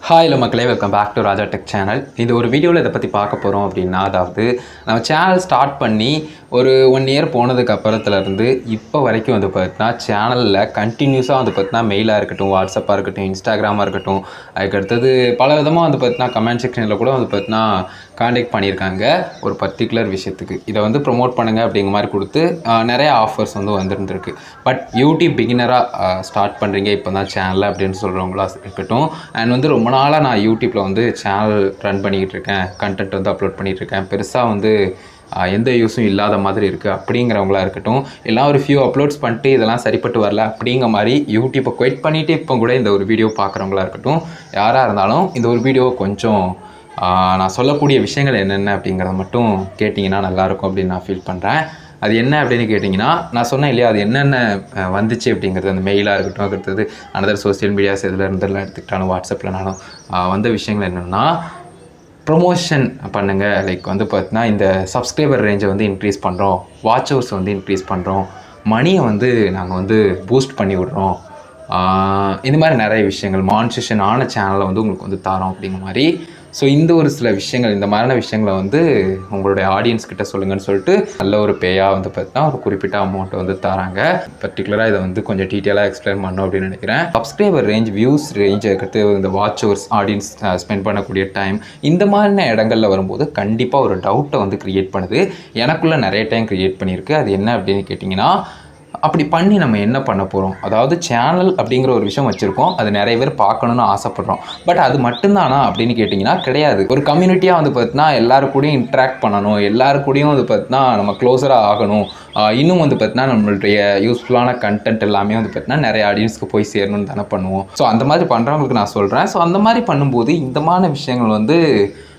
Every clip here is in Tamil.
ஹாய் மக்களே, welcome back to Raja tech channel. இந்த ஒரு வீடியோவில் இதை பற்றி பார்க்க போகிறோம் அப்படின்னா, அதாவது நம்ம சேனல் ஸ்டார்ட் பண்ணி ஒரு 1 இயர் போனதுக்கு அப்புறத்துலேருந்து இப்போ வரைக்கும் வந்து பார்த்தீங்கன்னா சேனலில் கண்டினியூஸாக வந்து பார்த்தீங்கன்னா மெயிலாக இருக்கட்டும், வாட்ஸ்அப்பாக இருக்கட்டும், இன்ஸ்டாகிராமாக இருக்கட்டும், அதுக்கடுத்தது பல விதமாக வந்து பார்த்தீங்கன்னா கமெண்ட் செக்ஷனில் கூட வந்து பார்த்தீங்கன்னா காண்டாக்ட் பண்ணியிருக்காங்க ஒரு பர்டிகுலர் விஷயத்துக்கு. இதை வந்து ப்ரொமோட் பண்ணுங்கள் அப்படிங்கிற மாதிரி கொடுத்து நிறைய ஆஃபர்ஸ் வந்து வந்துருந்துருக்கு. பட் யூடியூப் பிகினராக ஸ்டார்ட் பண்ணுறீங்க இப்போ தான் சேனலில் அப்படின்னு சொல்கிறவங்களா இருக்கட்டும், அண்ட் வந்து ரொம்ப நாளாக நான் யூடியூப்பில் வந்து சேனல் ரன் பண்ணிக்கிட்டு இருக்கேன், கண்டென்ட் வந்து அப்லோட் பண்ணிகிட்ருக்கேன், பெருசாக வந்து எந்த யூஸும் இல்லாத மாதிரி இருக்குது அப்படிங்கிறவங்களா இருக்கட்டும், எல்லாம் ஒரு ஃபியூ அப்லோட்ஸ் பண்ணிட்டு இதெல்லாம் சரிப்பட்டு வரல அப்படிங்கிற மாதிரி யூடியூப்பை குவைட் பண்ணிவிட்டு இப்போ கூட இந்த ஒரு வீடியோ பார்க்குறவங்களா இருக்கட்டும், யாராக இருந்தாலும் இந்த ஒரு வீடியோ கொஞ்சம் நான் சொல்லக்கூடிய விஷயங்கள் என்னென்ன அப்படிங்கிறத மட்டும் கேட்டிங்கன்னா நல்லாயிருக்கும் அப்படின்னு நான் ஃபீல் பண்ணுறேன். அது என்ன அப்படின்னு கேட்டிங்கன்னா, நான் சொன்னேன் இல்லையா, அது என்னென்ன வந்துச்சு அப்படிங்கிறது, அந்த மெயிலாக இருக்கட்டும், அடுத்தது அனதர் சோசியல் மீடியாஸ் இதில் இருந்தெல்லாம் எடுத்துக்கிட்டாலும் வாட்ஸ்அப்லனாலும் வந்த விஷயங்கள் என்னென்னா, ப்ரொமோஷன் பண்ணுங்கள். லைக் வந்து பார்த்தீங்கன்னா இந்த சப்ஸ்கிரைபர் ரேஞ்சை வந்து இன்க்ரீஸ் பண்ணுறோம், வாட்ச் ஹவர்ஸ் வந்து இன்க்ரீஸ் பண்ணுறோம், மணியை வந்து நாங்கள் வந்து பூஸ்ட் பண்ணி விட்றோம், இந்த மாதிரி நிறைய விஷயங்கள், மானிட்டேஷன் ஆன சேனலை வந்து உங்களுக்கு வந்து தரோம் அப்படிங்கிற மாதிரி. ஸோ இந்த ஒரு சில விஷயங்கள், இந்த மாதிரியான விஷயங்களை வந்து உங்களுடைய ஆடியன்ஸ் கிட்ட சொல்லுங்கன்னு சொல்லிட்டு நல்ல ஒரு பேயாக வந்து பார்த்தீங்கன்னா ஒரு குறிப்பிட்ட அமௌண்ட்டை வந்து தராங்க. பர்டிகுலராக இதை வந்து கொஞ்சம் டீட்டெயிலாக எக்ஸ்பிளைன் பண்ணணும் அப்படின்னு நினைக்கிறேன். சப்ஸ்கிரைபர் ரேஞ்ச், வியூஸ் ரேஞ்ச், இருக்கிறது இந்த வாட்ச் ஹவர்ஸ், ஆடியன்ஸ் ஸ்பெண்ட் பண்ணக்கூடிய டைம், இந்த மாதிரியான இடங்களில் வரும்போது கண்டிப்பாக ஒரு டவுட்டை வந்து க்ரியேட் பண்ணுது. எனக்குள்ளே நிறைய டைம் க்ரியேட் பண்ணியிருக்கு. அது என்ன அப்படின்னு கேட்டிங்கன்னா, அப்படி பண்ணி நம்ம என்ன பண்ண போகிறோம்? அதாவது சேனல் அப்படிங்கிற ஒரு விஷயம் வச்சுருக்கோம், அது நிறைய பேர் பார்க்கணுன்னு ஆசைப்பட்றோம். பட் அது மட்டும்தானா அப்படின்னு கேட்டிங்கன்னா கிடையாது. ஒரு கம்யூனிட்டியாக வந்து பார்த்தீங்கன்னா எல்லாரு கூடயும் இன்ட்ராக்ட் பண்ணணும், எல்லாரு கூடயும் வந்து பார்த்தீங்கன்னா நம்ம க்ளோஸராக ஆகணும், இன்னும் வந்து பார்த்தீங்கன்னா நம்மளுடைய யூஸ்ஃபுல்லான கண்டென்ட் எல்லாமே வந்து பார்த்தீங்கன்னா நிறைய ஆடியன்ஸ்க்கு போய் சேரணும்னு தானே பண்ணுவோம். ஸோ அந்த மாதிரி பண்ணுறவங்களுக்கு நான் சொல்கிறேன். ஸோ அந்த மாதிரி பண்ணும்போது இந்த மாதிரி விஷயங்கள் வந்து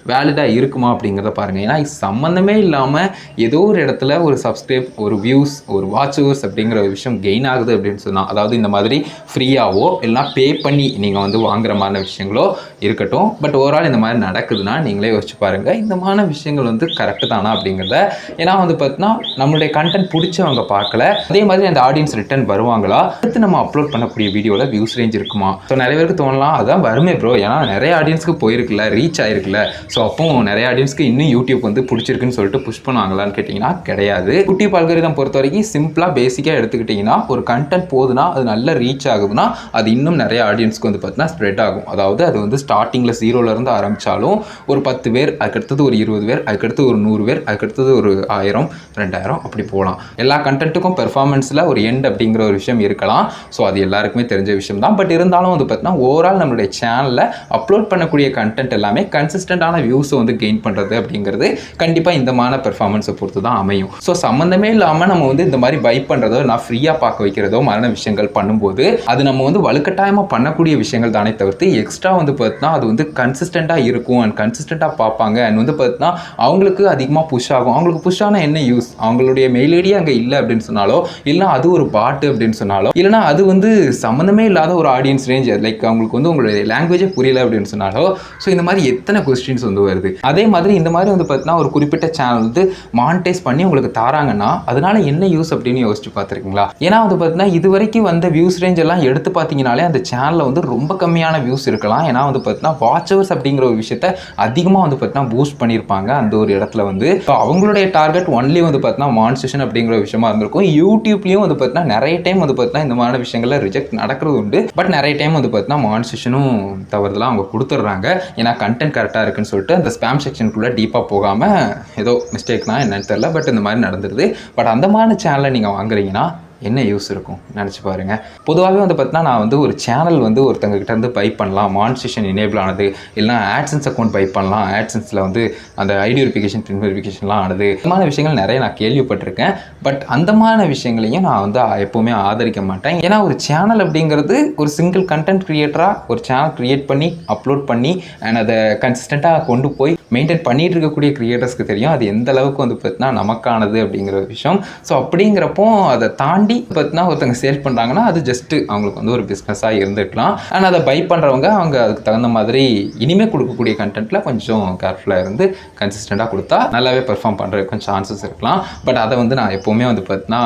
வேலிடாக இருக்குமா அப்படிங்கிறத பாருங்கள். ஏன்னா இது சம்மந்தமே இல்லாமல் ஏதோ ஒரு இடத்துல ஒரு சப்ஸ்கிரைப், ஒரு வியூஸ், ஒரு வாட்ச் ஹவர்ஸ் அப்படிங்கிற ஒரு விஷயம் கெயின் ஆகுது அப்படின்னு சொன்னால், அதாவது இந்த மாதிரி ஃப்ரீயாகவோ இல்லைனா பே பண்ணி நீங்கள் வந்து வாங்குற மாதிரி விஷயங்களோ இருக்கட்டும், பட் ஓவரால் இந்த மாதிரி நடக்குதுன்னா நீங்களே யோசிச்சு பாருங்கள், இந்த மாதிரி விஷயங்கள் வந்து கரெக்டு தானா அப்படிங்கிறத. ஏன்னா வந்து பார்த்தீங்கன்னா நம்மளுடைய கண்டென்ட் பிடிச்சவங்க பார்க்கல, அதே மாதிரி அந்த ஆடியன்ஸ் ரிட்டர்ன் வருவாங்களா, அடுத்து நம்ம அப்லோட் பண்ணக்கூடிய வீடியோவில் வியூஸ் ரேஞ்ச் இருக்குமா? ஸோ நிறைய பேருக்கு தோணலாம் அதான் வருமே ப்ரோ, ஏன்னா நிறைய ஆடியன்ஸ்க்கு போயிருக்குல்ல, ரீச் ஆயிருக்குல்ல, ஸோ அப்போ நிறைய ஆடியன்ஸ்க்கு இன்னும் யூடியூப் வந்து பிடிச்சிருக்குன்னு சொல்லிட்டு புஷ் பண்ணுவாங்களான்னு கேட்டிங்கன்னா கிடையாது. யூடியூப் அல்காரிதம் பொறுத்த வரைக்கும் சிம்பிளாக பேசிக்காக எடுத்துக்கிட்டிங்கன்னா, ஒரு கண்டென்ட் போகுதுன்னா அது நல்ல ரீச் ஆகுதுன்னா அது இன்னும் நிறைய ஆடியன்ஸ்க்கு வந்து பார்த்தீங்கன்னா ஸ்ப்ரெட் ஆகும். அதாவது அது வந்து ஸ்டார்டிங்கில் 0லேருந்து ஆரம்பித்தாலும் ஒரு 10 பேர், அதுக்கடுத்தது ஒரு 20 பேர், அதுக்கடுத்து ஒரு 100 பேர், அதுக்கடுத்தது ஒரு 1000, 2000 அப்படி போகலாம். எல்லா கண்டென்ட்டுக்கும் பெர்ஃபார்மன்ஸில் ஒரு எண்ட் அப்படிங்கிற ஒரு விஷயம் இருக்கலாம். ஸோ அது எல்லாருக்குமே தெரிஞ்ச விஷயம் தான். பட் இருந்தாலும் வந்து பார்த்தீங்கன்னா ஓவரால் நம்மளுடைய சேனலில் அப்லோட் பண்ணக்கூடிய கண்டென்ட் எல்லாமே கன்சிஸ்டண்டான வியூஸை வந்து கெயின் பண்ணுறது அப்படிங்கிறது கண்டிப்பாக இந்த மாதிரி பெர்ஃபார்மன்ஸை பொறுத்து தான் அமையும். ஸோ சம்மந்தமே இல்லாமல் நம்ம வந்து இந்த மாதிரி பை பண்ணுறதோ, நான் ஃப்ரீயாக பார்க்க வைக்கிறதோ மரண விஷயங்கள் பண்ணும்போது அது நம்ம வந்து வலுக்கட்டாயமாக பண்ணக்கூடிய விஷயங்கள் தானே தவிர்த்து எக்ஸ்ட்ரா வந்து பார்த்தீங்கன்னா அது வந்து கன்சிஸ்டண்ட்டாக இருக்கும் அண்ட் கன்சிஸ்டண்ட்டாக பார்ப்பாங்க அண்ட் வந்து பார்த்தீங்கன்னா அவங்களுக்கு அதிகமாக புஷ் ஆகும். அவங்களுக்கு புஷ் ஆனால் என்ன யூஸ்? அவங்களுடைய மெயில் ஐடியே அங்கே இல்லை அப்படின்னு சொன்னாலோ, இல்லைனா அது ஒரு பாட்டு அப்படின்னு சொன்னாலோ, இல்லைனா அது வந்து சம்மந்தமே இல்லாத ஒரு ஆடியன்ஸ் ரேஞ்ச், லைக் அவங்களுக்கு வந்து உங்களுடைய லாங்குவேஜே புரியல அப்படின்னு சொன்னாலோ, ஸோ இந்த மாதிரி எத்தனை கொஸ்டின்ஸ் வந்து வருது. அதே மாதிரி இந்த மாதிரி வந்து பார்த்தீங்கன்னா ஒரு குறிப்பிட்ட சேனல் வந்து மானிட்டைஸ் பண்ணி உங்களுக்கு தாராங்கன்னா அதனால என்ன யூஸ் அப்படின்னு யோசிச்சு பார்த்துருக்கீங்களா? ஏன்னா வந்து பார்த்தீங்கன்னா இது வரைக்கும் வந்த வியூஸ் ரேஞ்ச் எல்லாம் எடுத்து பார்த்தீங்கனாலே அந்த சேனலில் வந்து ரொம்ப கம்மியான வியூஸ் இருக்கலாம். ஏன்னா வந்து பார்த்தீங்கன்னா வாட்ச் ஹவர்ஸ் அப்படிங்கிற ஒரு விஷயத்த அதிகமாக வந்து பார்த்தீங்கன்னா பூஸ்ட் பண்ணியிருப்பாங்க அந்த ஒரு இடத்துல வந்து. ஸோ அவங்களுடைய டார்கெட் ஒன்லி வந்து பார்த்தீங்கன்னா மானிட்டேஷன் அப்படிங்கிற ஒரு விஷயமா இருந்திருக்கும். யூடியூப்லேயும் வந்து பார்த்தீங்கன்னா நிறைய டைம் வந்து பார்த்தீங்கன்னா இந்த மாதிரி விஷயங்கள்ல ரிஜெக்ட் நடக்கிறது உண்டு. பட் நிறைய டைம் வந்து பார்த்தீங்கன்னா மானிட்டேஷனும் தவறுதெல்லாம் அவங்க கொடுத்துட்றாங்க. ஏன்னா கண்டென்ட் கரெக்டாக இருக்குன்னு சொல்லிட்டு அந்த ஸ்பேம் செக்ஷனுக்குள்ளே டீப்பாக போகாமல் ஏதோ மிஸ்டேக்னா என்னன்னு தெரியல, பட் இந்த மாதிரி நடந்துருது. பட் அந்த மாதிரி சேனலை நீங்கள் வாங்குறீங்கன்னா என்ன யூஸ் இருக்கும் நினச்சி பாருங்கள். பொதுவாகவே வந்து பார்த்தீங்கன்னா நான் வந்து ஒரு சேனல் வந்து ஒருத்தங்ககிட்ட இருந்து பை பண்ணலாம், மானிட்டேஷன் எனேபிள் ஆனது, இல்லைனா ஆட்சன்ஸ் அக்கௌண்ட் பை பண்ணலாம், ஆட்சன்ஸில் வந்து அந்த ஐடி வெரிஃபிகேஷன், பின் வெரிஃபிகேஷன்லாம் ஆனது, இந்த மாதிரி விஷயங்கள் நிறைய நான் கேள்விப்பட்டிருக்கேன். பட் அந்த மாதிரி விஷயங்களையும் நான் வந்து எப்போவுமே ஆதரிக்க மாட்டேன். ஏன்னா ஒரு சேனல் அப்படிங்கிறது ஒரு சிங்கிள் கண்டென்ட் க்ரியேட்டராக ஒரு சேனல் க்ரியேட் பண்ணி அப்லோட் பண்ணி அண்ட் அதை கன்சிஸ்டண்ட்டாக கொண்டு போய் மெயின்டைன் பண்ணிகிட்டு இருக்கக்கூடிய க்ரியேட்டர்ஸ்க்கு தெரியும் அது எந்த அளவுக்கு வந்து பார்த்தீங்கன்னா நமக்கானது அப்படிங்கிற ஒரு விஷயம். ஸோ அப்படிங்கிறப்போ அதை தாண்டி பார்த்தீங்கன்னா ஒருத்தங்க சேல் பண்ணுறாங்கன்னா அது ஜஸ்ட்டு அவங்களுக்கு வந்து ஒரு பிஸ்னஸாக இருந்துக்கலாம். அண்ட் அதை பை பண்ணுறவங்க அவங்க அதுக்கு தகுந்த மாதிரி இனிமேல் கொடுக்கக்கூடிய கண்டென்ட்டில் கொஞ்சம் கேர்ஃபுல்லாக இருந்து கன்சிஸ்டண்ட்டாக கொடுத்தா நல்லாவே பெர்ஃபார்ம் பண்ணுறதுக்கும் சான்சஸ் இருக்கலாம். பட் அதை வந்து நான் எப்போவுமே வந்து பார்த்தீங்கன்னா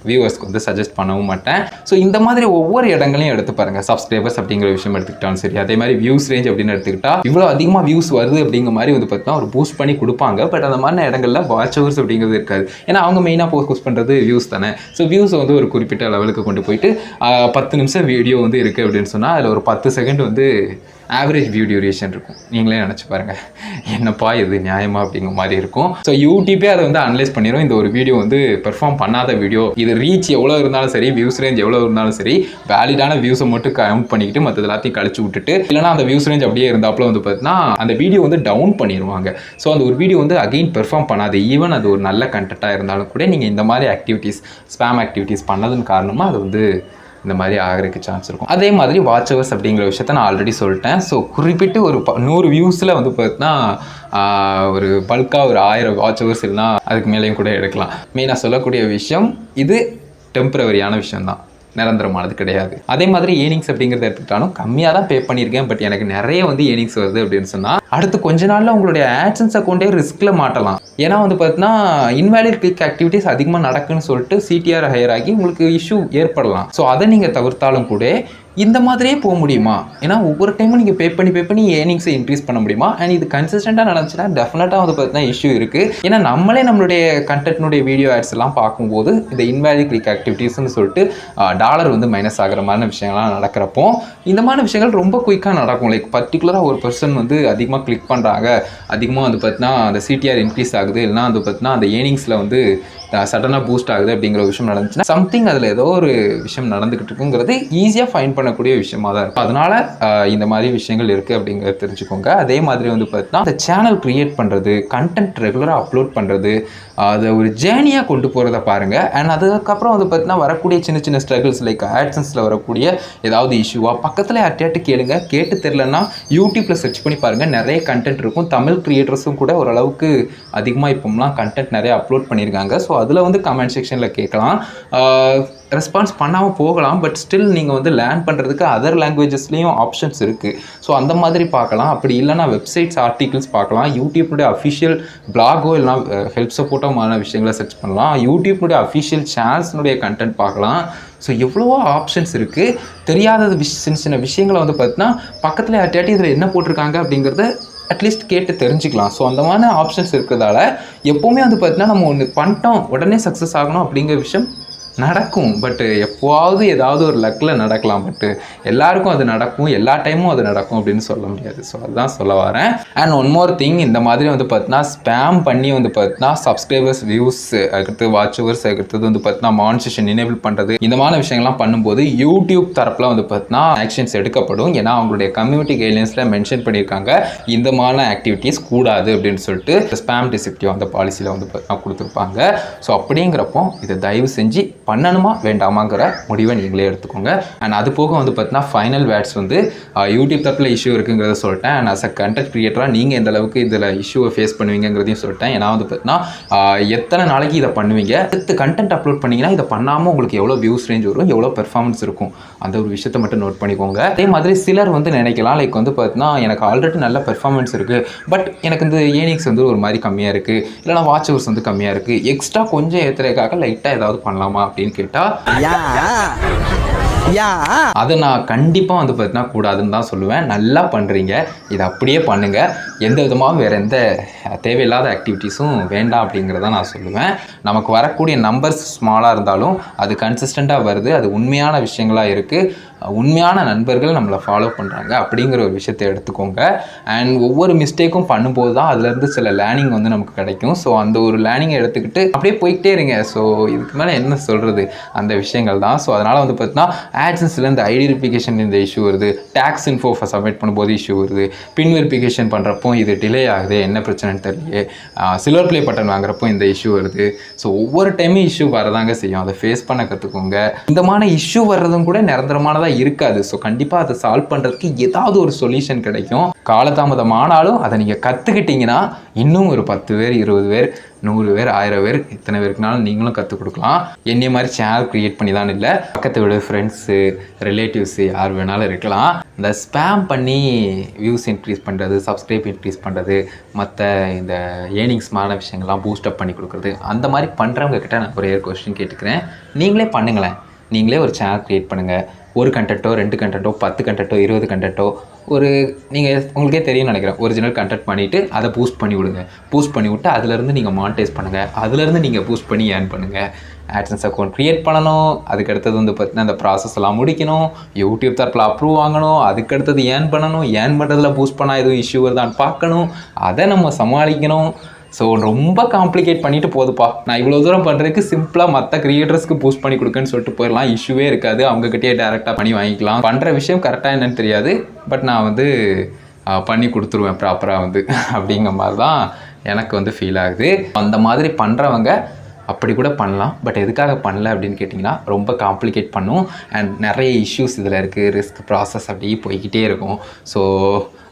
வியூவர்ஸ்க்கு வந்து சஜஸ்ட் பண்ணவும் மாட்டேன். ஸோ இந்த மாதிரி ஒவ்வொரு இடங்களையும் எடுத்து பாருங்கள். சப்ஸ்கிரைபர்ஸ் அப்படிங்கிற விஷயம் எடுத்துக்கிட்டாலும் சரி, அதே மாதிரி வியூஸ் ரேஞ்ச் அப்படின்னு எடுத்துக்கிட்டா இவ்வளோ அதிகமாக வியூஸ் வருது அப்படிங்கிற மாதிரி வந்து பார்த்தீங்கன்னா ஒரு பூஸ்ட் பண்ணி கொடுப்பாங்க. பட் அந்த மாதிரி இடங்களில் வாட்ச் ஹவர்ஸ் அப்படிங்கிறது இருக்காது. ஏன்னா அவங்க மெயினாக ஃபோக்கஸ் பண்ணுறது வியூஸ் தானே. ஸோ வியூஸ் வந்து ஒரு குறிப்பிட்ட லெவலுக்கு கொண்டு போயிட்டு 10 நிமிஷம் வீடியோ வந்து இருக்குது அப்படின்னு சொன்னால் அதில் ஒரு 10 செகண்ட் வந்து ஆவரேஜ் வியூ டியூரேஷன் இருக்கும். நீங்களே நினச்சி பாருங்கள், என்னப்பா இது நியாயமா அப்படிங்கிற மாதிரி இருக்கும். ஸோ யூடியூபே அதை வந்து அனலைஸ் பண்ணிடும். இந்த ஒரு வீடியோ வந்து பெர்ஃபார்ம் பண்ணாத வீடியோ, இது ரீச் எவ்வளோ இருந்தாலும் சரி, வியூஸ் ரேஞ்ச் எவ்வளோ இருந்தாலும் சரி, வேலிடான வியூஸை மட்டும் கவுண்ட் பண்ணிக்கிட்டு மற்ற எல்லாத்தையும் கழிச்சு விட்டுட்டு, இல்லைனா அந்த வியூஸ் ரேஞ்ச் அப்படியே இருந்தாப்புல வந்து பார்த்தீங்கன்னா அந்த வீடியோ வந்து டவுன் பண்ணிடுவாங்க. ஸோ அந்த ஒரு வீடியோ வந்து அகெயின் பெர்ஃபார்ம் பண்ணாது. ஈவன் அது ஒரு நல்ல கண்டென்ட்டாக இருந்தாலும் கூட நீங்கள் இந்த மாதிரி ஆக்டிவிட்டீஸ், ஸ்பேம் ஆக்டிவிட்டீஸ் பண்ணதுன்னு காரணமாக அது வந்து இந்த மாதிரி ஆகிறதுக்கு சான்ஸ் இருக்கும். அதே மாதிரி வாட்ச் ஹவர்ஸ் அப்படிங்கிற விஷயத்த நான் ஆல்ரெடி சொல்லிட்டேன். ஸோ குறிப்பிட்டு ஒரு 100 வியூஸில் வந்து பார்த்தீங்கன்னா ஒரு பல்காக ஒரு 1000 வாட்ச் ஹவர்ஸ் இல்லைனா அதுக்கு மேலேயும் கூட எடுக்கலாம். மெயினாக சொல்லக்கூடிய விஷயம் இது டெம்பரவரியான விஷயம்தான், நிரந்தரமானது கிடையாது. அதே மாதிரி ஏர்னிங்ஸ் அப்படிங்கிறத எடுத்துக்கிட்டாலும் கம்மியாக தான் பே பண்ணியிருக்கேன். பட் எனக்கு நிறைய வந்து ஏர்னிங்ஸ் வருது அப்படின்னு சொன்னால் அடுத்து கொஞ்ச நாளில் உங்களுடைய ஆட்சன்ஸ் அக்கௌண்ட்டே ரிஸ்கில் மாட்டலாம். ஏன்னா வந்து பார்த்தீங்கன்னா இன்வேலிட் கிளிக் ஆக்டிவிட்டீஸ் அதிகமாக நடக்குன்னு சொல்லிட்டு சிடிஆர் ஹையர் ஆகி உங்களுக்கு இஷ்யூ ஏற்படலாம். ஸோ அதை நீங்கள் தவிர்த்தாலும் கூட இந்த மாதிரியே போக முடியுமா? ஏன்னா ஒவ்வொரு டைமும் நீங்கள் பே பண்ணி ஏர்னிங்ஸை இன்க்ரீஸ் பண்ண முடியுமா? அண்ட் இது கன்சிஸ்டண்ட்டாக நடந்துச்சுன்னா டெஃபினட்டாக வந்து பார்த்தீங்கன்னா இஷ்யூ இருக்குது. ஏன்னா நம்மளே நம்மளுடைய கண்டென்ட்னுடைய வீடியோ ஆட்ஸ் எல்லாம் பார்க்கும்போது இந்த இன்வேலிட் கிளிக் ஆக்டிவிட்டீஸ்ன்னு சொல்லிட்டு டாலர் வந்து மைனஸ் ஆகிற மாதிரி விஷயங்கள்லாம் நடக்கிறப்போ இந்த மாதிரி விஷயங்கள் ரொம்ப குயிக்காக நடக்கும். லைக் பர்டிகுலராக ஒரு பர்சன் வந்து அதிகமாக கிளிக் பண்ணுறாங்க, அதிகமாக வந்து பார்த்தீங்கன்னா அந்த சிடிஆர் இன்க்ரீஸ் ஆகுது, இல்லைனா வந்து பார்த்தீங்கன்னா அந்த ஏர்னிங்ஸில் வந்து சடனாக பூஸ்ட் ஆகுது அப்படிங்கிற விஷயம் நடந்துச்சுன்னா சம்திங் அதில் ஏதோ ஒரு விஷயம் நடந்துக்கிட்டு இருக்குங்கிறது ஈஸியாக ஃபைண்ட் பண்ணக்கூடிய விஷயமாக தான் இருக்கும். அதனால் இந்த மாதிரி விஷயங்கள் இருக்குது அப்படிங்கிறத தெரிஞ்சுக்கோங்க. அதே மாதிரி வந்து பார்த்தீங்கன்னா அந்த சேனல் க்ரியேட் பண்ணுறது, கண்டென்ட் ரெகுலராக அப்லோட் பண்ணுறது, அதை ஒரு ஜேர்னியாக கொண்டு போகிறத பாருங்கள். அண்ட் அதுக்கப்புறம் வந்து பார்த்தீங்கன்னா வரக்கூடிய சின்ன சின்ன ஸ்ட்ரகிள்ஸ் லைக் ஆட்சன்ஸில் வரக்கூடிய ஏதாவது இஷ்யூவாக பக்கத்தில் யார்ட்டையாட்டு கேளுங்க. கேட்டு தெரிலன்னா யூடியூப்பில் சர்ச் பண்ணி பாருங்கள், நிறைய கண்டென்ட் இருக்கும். தமிழ் க்ரியேட்டர்ஸும் கூட ஓரளவுக்கு அதிகமாக இப்போலாம் கண்டென்ட் நிறைய அப்லோட் பண்ணியிருக்காங்க. ஸோ அதில் வந்து கமெண்ட் செக்ஷனில் கேட்கலாம். ரெஸ்பான்ஸ் பண்ணாமல் போகலாம். பட் ஸ்டில் நீங்கள் வந்து லேர்ன் பண்ணுறதுக்கு அதர் லாங்குவேஜஸ்லேயும் ஆப்ஷன்ஸ் இருக்குது. ஸோ அந்த மாதிரி பார்க்கலாம். அப்படி இல்லைனா வெப்சைட்ஸ், ஆர்டிகிள்ஸ் பார்க்கலாம். யூடியூப்னுடைய அஃபிஷியல் பிளாகோ இல்லைனா ஹெல்ப் சப்போர்ட்டான விஷயங்களை சர்ச் பண்ணலாம். யூடியூப்னுடைய அஃபிஷியல் சேனல்ஸ்னுடைய கண்டென்ட் பார்க்கலாம். ஸோ எவ்வளவோ ஆப்ஷன்ஸ் இருக்குது. தெரியாத சின்ன சின்ன விஷயங்களை வந்து பார்த்தீங்கன்னா பக்கத்தில் யார்ட்டையாட்டி இதில் என்ன போட்டிருக்காங்க அப்படிங்கிறத அட்லீஸ்ட் கேட்டு தெரிஞ்சுக்கலாம். ஸோ அந்த மாதிரி ஆப்ஷன்ஸ் இருக்கிறதால எப்போவுமே வந்து பார்த்தீங்கன்னா நம்ம ஒன்று பண்ணிட்டோம் உடனே சக்ஸஸ் ஆகணும் அப்படிங்கிற விஷயம் நடக்கும். பட் எப்போவாவது ஏதாவது ஒரு லக்கில் நடக்கலாம். பட் எல்லாருக்கும் அது நடக்கும், எல்லா டைமும் அது நடக்கும் அப்படின்னு சொல்ல முடியாது. ஸோ அதுதான் சொல்ல வரேன். அண்ட் ஒன் மோர் திங், இந்த மாதிரி வந்து பார்த்தீங்கன்னா ஸ்பேம் பண்ணி வந்து பார்த்தீங்கன்னா சப்ஸ்கிரைபர்ஸ், வியூஸ், அடுத்து வாட்ச் ஹவர்ஸ், அடுத்தது வந்து பார்த்தீங்கன்னா மானிட்டேஷன் எனேபிள் பண்ணுறது, இந்த மாதிரி விஷயங்கள்லாம் பண்ணும்போது யூடியூப் தரப்பில் வந்து பார்த்தீங்கன்னா ஆக்ஷன்ஸ் எடுக்கப்படும். ஏன்னா அவங்களுடைய கம்யூனிட்டி கைட்லைன்ஸில் மென்ஷன் பண்ணியிருக்காங்க இந்த மாதிரி ஆக்டிவிட்டீஸ் கூடாது அப்படின்னு சொல்லிட்டு ஸ்பேம் டிசிப்டிவ் அந்த பாலிசியில் வந்து பார்த்தீங்கன்னா கொடுத்துருப்பாங்க. ஸோ அப்படிங்கிறப்போ இதை தயவு செஞ்சு பண்ணணுமா வேண்டாமாங்கிற முடிவை நீங்களே எடுத்துக்கோங்க. அண்ட் அது போக வந்து பார்த்தீங்கன்னா ஃபைனல் வேர்ட்ஸ் வந்து யூடியூப் தரப்பில் இஷ்யூ இருக்குங்கிறத சொல்லிட்டேன். அண்ட் அஸ் அ கண்டென்ட் கிரியேட்டராக நீங்கள் எந்த அளவுக்கு இதில் இஷ்யூவை ஃபேஸ் பண்ணுவீங்கிறதையும் சொல்லிட்டேன். ஏன்னா வந்து பார்த்தீங்கன்னா எத்தனை நாளைக்கு இதை பண்ணுவீங்க, அடுத்து கண்டென்ட் அப்லோட் பண்ணிங்கன்னா இதை பண்ணாமல் உங்களுக்கு எவ்வளோ வியூஸ் ரேஞ்ச் வரும், எவ்வளோ பெர்ஃபார்மன்ஸ் இருக்கும், அந்த ஒரு விஷயத்தை மட்டும் நோட் பண்ணிக்கோங்க. அதே மாதிரி சிலர் வந்து நினைக்கலாம் லைக் வந்து பார்த்தீங்கன்னா எனக்கு ஆல்ரெடி நல்ல பெர்ஃபார்மன்ஸ் இருக்குது, பட் எனக்கு இந்த ஏர்னிங்ஸ் வந்து ஒரு மாதிரி கம்மியாக இருக்குது, இல்லைனா வாட்ச் ஹவர்ஸ் வந்து கம்மியாக இருக்குது, எக்ஸ்ட்ரா கொஞ்சம் ஏற்றுறதுக்காக லைட்டாக ஏதாவது பண்ணலாமா அப்படின்னு கேட்டால் அதை நான் கண்டிப்பாக வந்து பார்த்தீங்கன்னா கூடாதுன்னு தான் சொல்லுவேன். நல்லா பண்ணுறீங்க, இதை அப்படியே பண்ணுங்கள். எந்த விதமாகவும் வேறு எந்த தேவையில்லாத ஆக்டிவிட்டீஸும் வேண்டாம் அப்படிங்கிறத நான் சொல்லுவேன். நமக்கு வரக்கூடிய நம்பர்ஸ் ஸ்மாலாக இருந்தாலும் அது கன்சிஸ்டண்ட்டாக வருது, அது உண்மையான விஷயங்களாக இருக்குது, உண்மையான நண்பர்கள் நம்மளை ஃபாலோ பண்ணுறாங்க அப்படிங்கிற ஒரு விஷயத்தை எடுத்துக்கோங்க. அண்ட் ஒவ்வொரு மிஸ்டேக்கும் பண்ணும்போது தான் அதுலேருந்து சில லேர்னிங் வந்து நமக்கு கிடைக்கும். ஸோ அந்த ஒரு லேர்னிங்கை எடுத்துக்கிட்டு அப்படியே போய்கிட்டே இருங்க. ஸோ இதுக்கு மேலே என்ன சொல்கிறது, அந்த விஷயங்கள் தான். ஸோ அதனால் வந்து பார்த்தீங்கன்னா ஆட்சன்ஸில் இந்த ஐடி வெரிஃபிகேஷன் இந்த இஷ்யூ வருது, டேக்ஸ் இன்ஃபோ சப்மிட் பண்ணும்போது இஷ்யூ வருது, பின் வெரிஃபிகேஷன் பண்ணுறப்போ இது டிலே ஆகுது, என்ன பிரச்சனைன்னு தெரியல, சில்வர் ப்ளே பட்டன் வாங்குறப்போ இந்த இஷ்யூ வருது. ஸோ ஒவ்வொரு டைமும் இஷ்யூ வரதாங்க செய்யும், அதை ஃபேஸ் பண்ண கற்றுக்கோங்க. இந்த மாதிரி இஷ்யூ வர்றதும் கூட நிரந்தரமானதாக ப்ராப்பராக இருக்காது. ஸோ கண்டிப்பாக அதை சால்வ் பண்ணுறதுக்கு ஏதாவது ஒரு சொல்யூஷன் கிடைக்கும். காலதாமதம் ஆனாலும் அதை நீங்கள் கற்றுக்கிட்டிங்கன்னா இன்னும் ஒரு 10 பேர் 20 பேர் 100 பேர் 1000 பேர் இத்தனை பேருக்குனாலும் நீங்களும் கற்றுக் கொடுக்கலாம். என்னைய மாதிரி சேனல் க்ரியேட் பண்ணி தான் இல்லை, பக்கத்து வீடு ஃப்ரெண்ட்ஸு ரிலேட்டிவ்ஸு யார் வேணாலும் இருக்கலாம். இந்த ஸ்பேம் பண்ணி வியூஸ் இன்க்ரீஸ் பண்ணுறது, சப்ஸ்கிரைப் இன்க்ரீஸ் பண்ணுறது, மற்ற இந்த ஏர்னிங்ஸ்மான விஷயங்கள்லாம் பூஸ்டப் பண்ணி கொடுக்குறது, அந்த மாதிரி பண்ணுறவங்க கிட்ட நான் ஒரே ஒரு கொஸ்டின் கேட்டுக்கிறேன். நீங்களே பண்ணுங்களேன். நீங்களே ஒரு சேனல் க்ரியேட் பண்ணுங்கள். ஒரு கண்டென்ட்டோ 2 கண்டென்ட்டோ 10 கண்டென்ட்டோ 20 கண்டென்ட்டோ ஒரு நீங்கள் உங்களுக்கே தெரியும்னு நினைக்கிறேன். ஒரிஜினல் கண்டென்ட் பண்ணிவிட்டு அதை பூஸ்ட் பண்ணி விடுங்க. பூஸ்ட் பண்ணி விட்டு அதுலேருந்து நீங்கள் மானிட்டைஸ் பண்ணுங்கள். அதுலேருந்து நீங்கள் பூஸ்ட் பண்ணி ஏர்ன் பண்ணுங்கள். ஆட்சன்ஸ் அக்கௌண்ட் க்ரியேட் பண்ணணும். அதுக்கடுத்தது வந்து பார்த்தீங்கன்னா அந்த ப்ராசஸ் எல்லாம் முடிக்கணும். யூடியூப் தரப்பில் அப்ரூவ் வாங்கணும். அதுக்கடுத்தது ஏர்ன் பண்ணணும். ஏர்ன் பண்ணுறதுல பூஸ்ட் பண்ணால் எதுவும் இஷ்யூ வருதான்னு பார்க்கணும். அதை நம்ம சமாளிக்கணும். ஸோ ரொம்ப காம்ப்ளிகேட் பண்ணிட்டு போதுப்பா. நான் இவ்வளோ தூரம் பண்ணுறதுக்கு சிம்பிளாக மற்ற கிரியேட்டர்ஸ்க்கு பூஸ்ட் பண்ணி கொடுக்குன்னு சொல்லிட்டு போயிடலாம். இஷ்யூவே இருக்காது. அவங்ககிட்டயே டேரெக்டாக பண்ணி வாங்கிக்கலாம். பண்ணுற விஷயம் கரெக்டாக என்னன்னு தெரியாது, பட் நான் வந்து பண்ணி கொடுத்துருவேன் ப்ராப்பராக வந்து அப்படிங்கிற மாதிரி தான் எனக்கு வந்து ஃபீல் ஆகுது. அந்த மாதிரி பண்ணுறவங்க அப்படி கூட பண்ணலாம். பட் எதுக்காக பண்ணல அப்படின்னு கேட்டிங்கன்னா, ரொம்ப காம்ப்ளிகேட் பண்ணும் அண்ட் நிறைய இஷ்யூஸ் இதில் இருக்குது. ரிஸ்க் ப்ராசஸ் அப்படியே போய்கிட்டே இருக்கும். ஸோ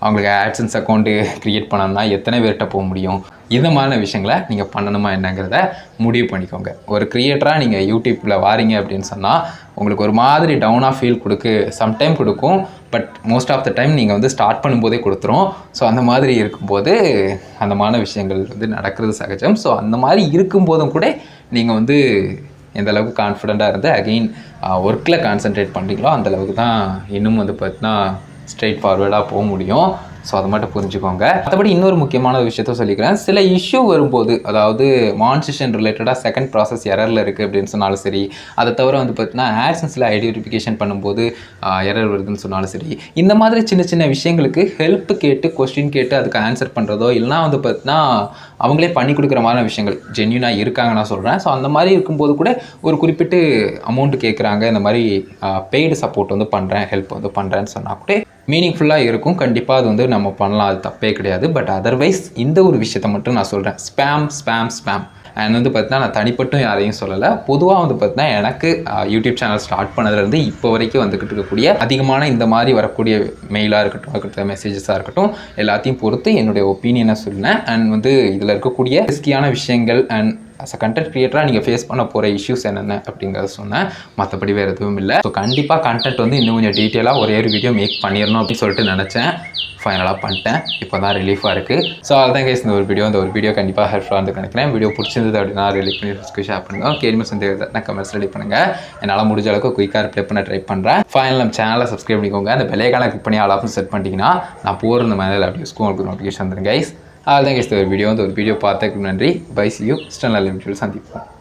அவங்களுக்கு ஆட்சன்ஸ் அக்கௌண்ட்டு க்ரியேட் பண்ணணும்னா எத்தனை பேர்கிட்ட போக முடியும்? இந்த மாதிரியான விஷயங்களை நீங்கள் பண்ணணுமா என்னங்கிறத முடிவு பண்ணிக்கோங்க. ஒரு க்ரியேட்டராக நீங்கள் யூடியூப்பில் வாரீங்க அப்படின்னு சொன்னால் உங்களுக்கு ஒரு மாதிரி டவுனாக ஃபீல் சம்டைம் கொடுக்கும். But most of the time நீங்கள் வந்து ஸ்டார்ட் பண்ணும்போதே கொடுத்துரும். ஸோ அந்த மாதிரி இருக்கும்போது அந்த மாதிரி விஷயங்கள் வந்து நடக்கிறது சகஜம். ஸோ அந்த மாதிரி இருக்கும்போதும் கூட நீங்கள் வந்து எந்த அளவுக்கு கான்ஃபிடெண்ட்டாக இருந்து அகெயின் ஒர்க்கில் கான்சென்ட்ரேட் பண்ணுறீங்களோ அந்தளவுக்கு தான் இன்னும் வந்து பார்த்தீங்கன்னா ஸ்ட்ரெயிட் ஃபார்வேர்டாக போக முடியும். ஸோ அதை மட்டும் புரிஞ்சுக்கோங்க. மற்றபடி இன்னொரு முக்கியமான விஷயத்த சொல்லிக்கிறேன். சில இஷ்யூ வரும்போது, அதாவது மானிட்டைசேஷன் ரிலேட்டடாக செகண்ட் ப்ராசஸ் எரரில் இருக்குது அப்படின்னு சொன்னாலும் சரி, அதை தவிர வந்து பார்த்தீங்கன்னா ஆட்சன்ஸில் ஐடென்டிஃபிகேஷன் பண்ணும்போது எரர் வருதுன்னு சொன்னாலும் சரி, இந்த மாதிரி சின்ன சின்ன விஷயங்களுக்கு ஹெல்ப் கேட்டு கொஸ்டின் கேட்டு அதுக்கு ஆன்சர் பண்ணுறதோ இல்லைனா வந்து பார்த்தீங்கன்னா அவங்களே பண்ணி கொடுக்குற மாதிரியான விஷயங்கள் ஜென்யூனாக இருக்காங்க நான் சொல்கிறேன். ஸோ அந்த மாதிரி இருக்கும்போது கூட ஒரு குறிப்பிட்டு அமௌண்ட்டு கேட்குறாங்க, இந்த மாதிரி பெய்டு சப்போர்ட் வந்து பண்ணுறேன், ஹெல்ப் வந்து பண்ணுறேன்னு சொன்னால் கூட மீனிங்ஃபுல்லாக இருக்கும். கண்டிப்பாக அது வந்து நம்ம பண்ணலாம், அது தப்பே கிடையாது. பட் அதர்வைஸ் இந்த ஒரு விஷயத்தை மட்டும் நான் சொல்கிறேன். ஸ்பேம் அண்ட் வந்து பார்த்தீங்கன்னா நான் தனிப்பட்டும் யாரையும் சொல்லலை. பொதுவாக வந்து பார்த்தீங்கன்னா எனக்கு யூடியூப் சேனல் ஸ்டார்ட் பண்ணதுலேருந்து இப்போ வரைக்கும் வந்துக்கிட்டு இருக்கக்கூடிய அதிகமான இந்த மாதிரி வரக்கூடிய மெயிலாக இருக்கட்டும், மெசேஜஸாக இருக்கட்டும், எல்லாத்தையும் பொறுத்து என்னுடைய ஒப்பீனியனை சொன்னேன். அண்ட் வந்து இதில் இருக்கக்கூடிய ரிஸ்கியான விஷயங்கள் அண்ட் அஸ் அ கண்டென்ட் கிரியேட்டராக நீங்கள் ஃபேஸ் பண்ண போகிற இஷ்யூஸ் என்னென்ன அப்படிங்கிறத சொன்னேன். மற்றபடி வேறு எதுவும் இல்லை. ஸோ கண்டிப்பாக கண்டென்ட் வந்து இன்னும் கொஞ்சம் டீட்டெயிலாக ஒரே ஒரு வீடியோ மேக் பண்ணிடணும் அப்படின்னு சொல்லிட்டு நினச்சேன். ஃபைனலாக பண்ணிட்டேன். இப்போ தான் ரிலீஃபாக இருக்குது. ஸோ அதுதான் கைஸ் இந்த ஒரு வீடியோ கண்டிப்பாக ஹெல்ப்ஃபுல்லாக இருந்து நினைக்கிறேன். வீடியோ பிடிச்சிருந்தது அப்படின்னா ரிலீட் பண்ணி ஷேர் பண்ணுங்கள். கேள்வி சந்தேகம் கமெண்ட்ஸ் ரெடி பண்ணுங்கள். என்னால் முடிஞ்ச அளவுக்கு குயிக்காக ரிப்ளை பண்ண ட்ரை பண்ணுறேன். ஃபைனல் நம்ம சேனலை சப்ஸ்கிரைப் பண்ணிக்கோங்க. அந்த பெல்லைக்கான கிளிக் பண்ணி ஆல் ஆப்ஷன் செட் பண்ணிட்டீங்கன்னா நான் போகிற இந்த மாதிரி வீடியோஸ்க்கும் உங்களுக்கு நோட்டிஃபிகேஷன் வந்துடும் கைஸ். அதுதான் கைஸ் ஒரு வீடியோ பார்த்ததுக்கு நன்றி. Bye see you. நல்ல வீடியோவில் சந்திப்போம்.